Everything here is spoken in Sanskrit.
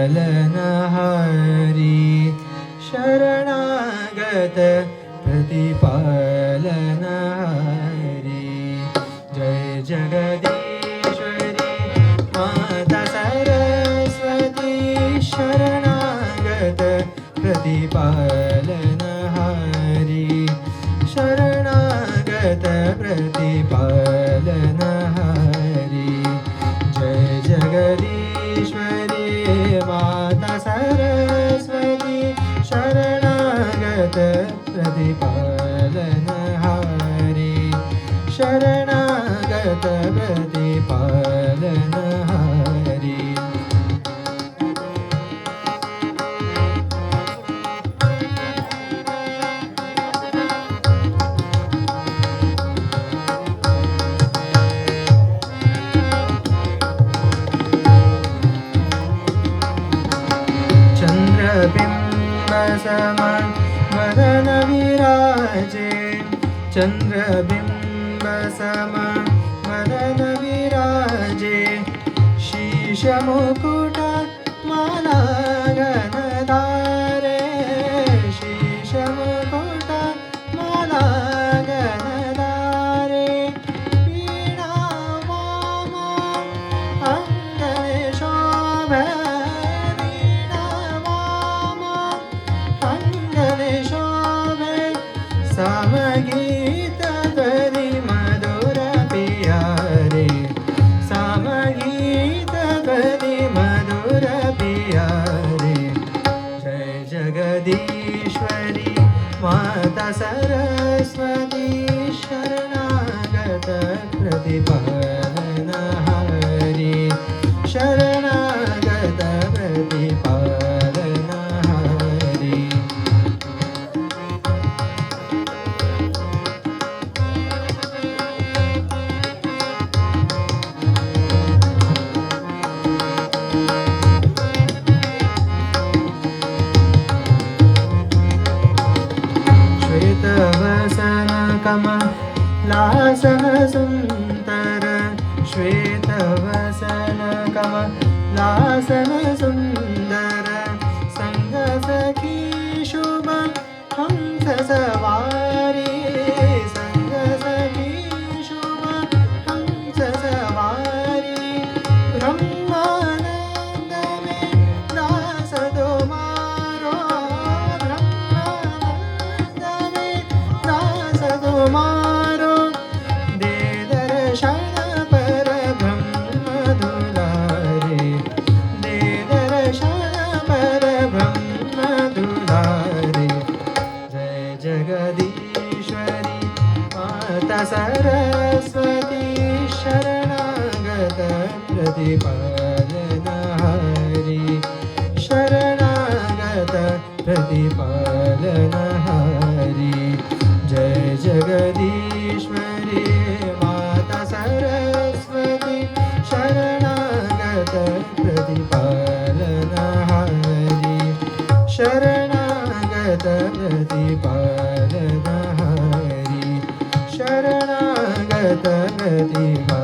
पालनहारी शरणागत प्रतिपालनहारी जय जगदीश्वरी माता सरस्वती शरणागत प्रतिपालनहारी शरणागत प्रतिपालनहारी जय जगदीश्वरी माता सरस्वती शरणागत प्रतिपालनहारी शरणागत प्रतिपालनहारी चंद्रबिंबसमं वदन विराजे चंद्रबिंबसमं वदन विराजे शीशमुकुट माला गणधारे शीशमुकुट माला गणधारे वीणा वामा अंगने शोभे सामगीत ध्वनि मधुर पियारे सामगीत ध्वनि मधुर पियारे जय जगदीश्वरी माता सरस्वती शरणागत प्रतिपालनहारी शरणागत प्रतिपालनहारी कमलासन सुंदर श्वेतवसन कमलासन सुंदर संग सखी शुभ हंस सवारी संग सखी शुभ हंस सवारी ब्रह्मानंद में दास तुम्हारो ब्रह्मानंद में दास तुम्हारो दे दर्शन पर ब्रह्म दुलारे दे दर्शन पर ब्रह्म दुलारे जय जगदीश्वरी माता सरस्वती शरणागत प्रतिपालनहारी शरणागत प्रतिपालनहारी जय जगदीश्वरी माता सरस्वती शरणागत प्रतिपालनहारी शरणागत प्रतिपालनहारी शरणागत प्रतिपालनहारी